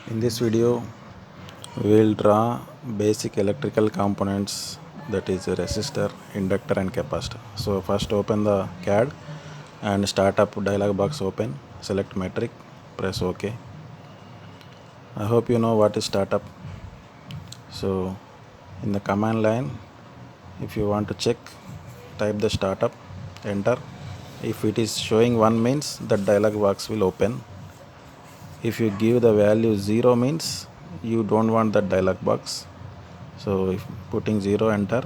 In this video, we will draw basic electrical components, that is a resistor, inductor and capacitor. So first open the CAD and startup dialog box open, select metric, press OK. I hope you know what is startup. So in the command line, if you want to check, type the startup, enter. If it is showing 1 means that dialog box will open. If you give the value 0 means you don't want that dialog box. So if putting 0, enter.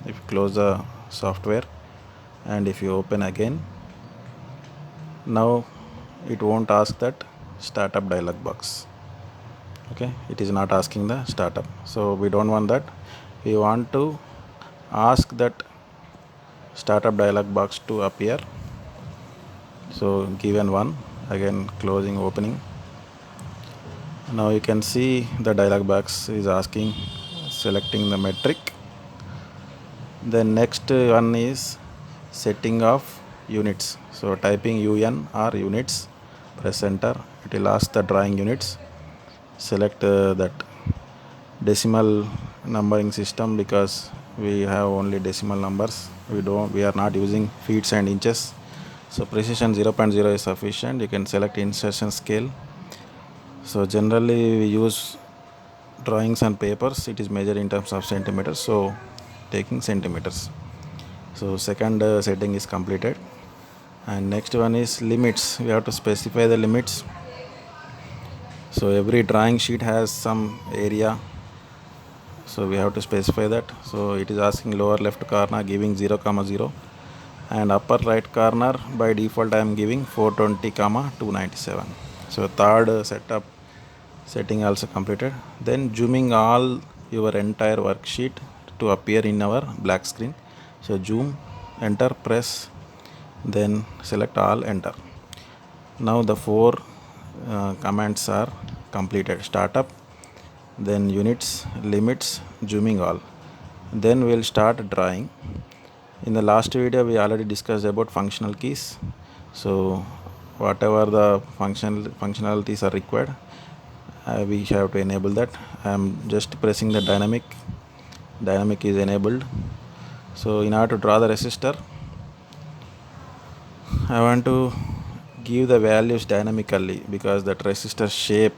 If you close the software and if you open again, now it won't ask that startup dialog box. Okay, it is not asking the startup, so we don't want that. We want to ask that startup dialog box to appear. So given 1, again closing, opening. Now you can see the dialog box is asking, selecting the metric. Then next one is setting of units. So typing UN or units, press enter. It will ask the drawing units. Select that decimal numbering system because we have only decimal numbers. We are not using feet and inches. So precision 0.0 is sufficient. You can select insertion scale. So generally we use drawings on papers, it is measured in terms of centimeters, so taking centimeters. So second setting is completed, and next one is limits. We have to specify the limits. So every drawing sheet has some area, so we have to specify that. So it is asking lower left corner giving 0, 0, and upper right corner by default I am giving 420, 297. So third setting also completed. Then zooming all your entire worksheet to appear in our black screen. So zoom, enter, press, then select all, enter. Now the 4 commands are completed: startup, then units, limits, zooming all. Then we'll start drawing. In the last video we already discussed about functional keys. So whatever the functionalities are required, we have to enable that. I am just pressing the dynamic is enabled. So in order to draw the resistor, I want to give the values dynamically because that resistor shape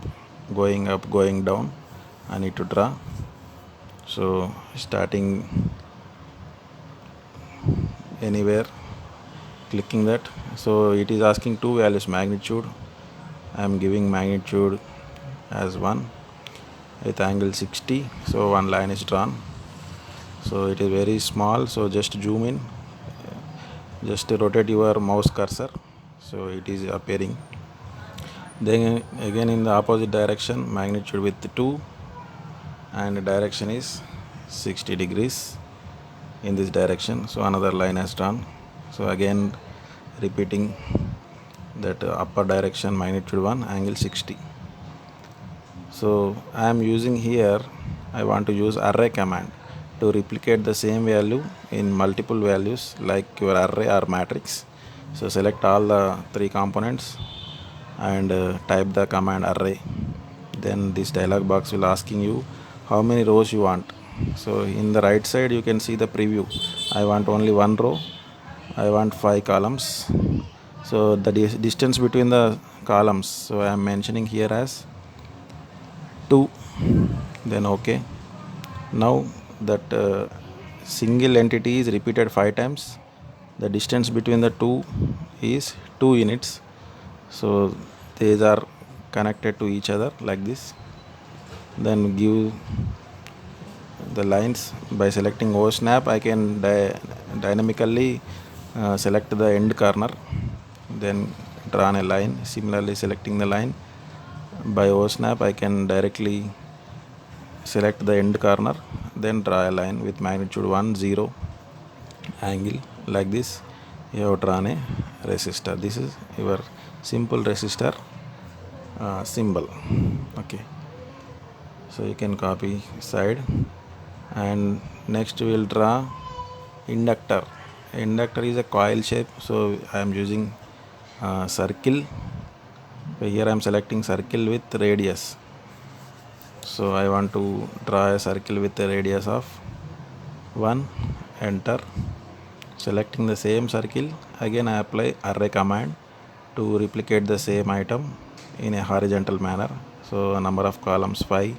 going up, going down, I need to draw. So starting anywhere, clicking that. So it is asking 2 values, magnitude. I am giving magnitude as 1 with angle 60. So one line is drawn. So it is very small, so just zoom in, just rotate your mouse cursor, so it is appearing. Then again in the opposite direction, magnitude with 2 and direction is 60 degrees in this direction. So another line has drawn. So again repeating that upper direction, magnitude 1, angle 60. So I am using here, I want to use array command to replicate the same value in multiple values like your array or matrix. So select all the 3 components and type the command array. Then this dialog box will asking you how many rows you want. So in the right side you can see the preview. I want only 1 row, I want 5 columns. So the distance between the columns, so I am mentioning here as 2. Then OK. Now that single entity is repeated 5 times, the distance between the 2 is 2 units. So these are connected to each other like this. Then give the lines by selecting O snap. I can dynamically select the end corner, then draw a line. Similarly, selecting the line by O snap, I can directly select the end corner, then draw a line with magnitude 1, 0, angle like this. You have drawn a resistor. This is your simple resistor symbol. Okay, so you can copy side, and next we will draw inductor. Inductor is a coil shape, so I am using circle. Here I am selecting circle with radius. So I want to draw a circle with a radius of 1. Enter. Selecting the same circle, again I apply array command to replicate the same item in a horizontal manner. So number of columns 5,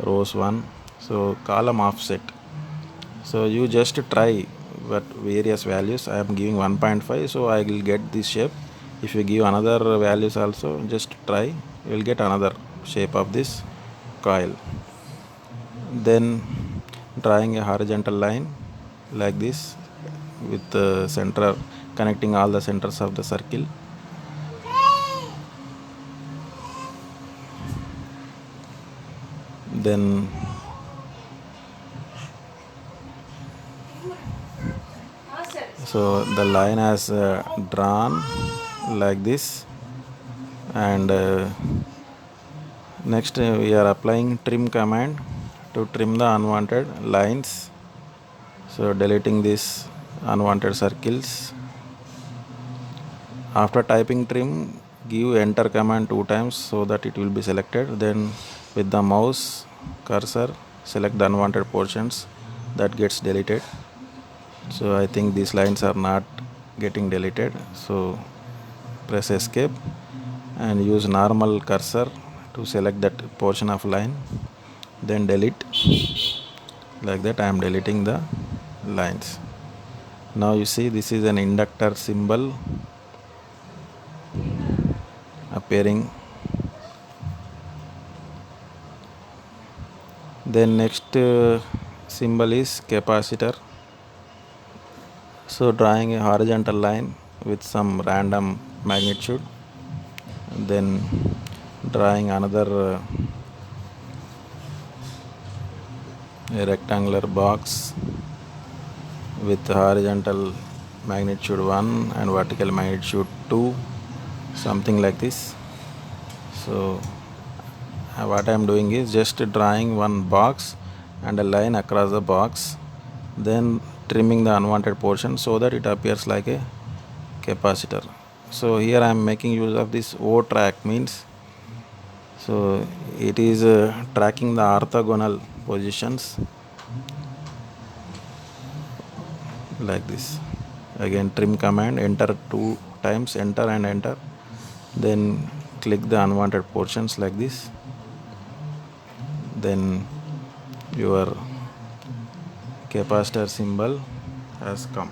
rows 1. So column offset, so you just try what various values. I am giving 1.5, so I will get this shape. If you give another values also, just try, you will get another shape of this coil. Then drawing a horizontal line like this with the center, connecting all the centers of the circle. Then so the line has drawn like this, and next we are applying trim command to trim the unwanted lines. So deleting these unwanted circles. After typing trim, give enter command 2 times so that it will be selected. Then with the mouse cursor, select the unwanted portions that gets deleted. So I think these lines are not getting deleted, so press escape and use normal cursor to select that portion of line, then delete. Like that I am deleting the lines. Now you see this is an inductor symbol appearing. Then next symbol is capacitor. So drawing a horizontal line with some random magnitude, then drawing another a rectangular box with horizontal magnitude 1 and vertical magnitude 2, something like this. So what I am doing is just drawing one box and a line across the box, then trimming the unwanted portion so that it appears like a capacitor. So here I am making use of this O track, means so it is tracking the orthogonal positions like this. Again trim command, enter 2 times, enter and enter, then click the unwanted portions like this. Then your capacitor symbol has come.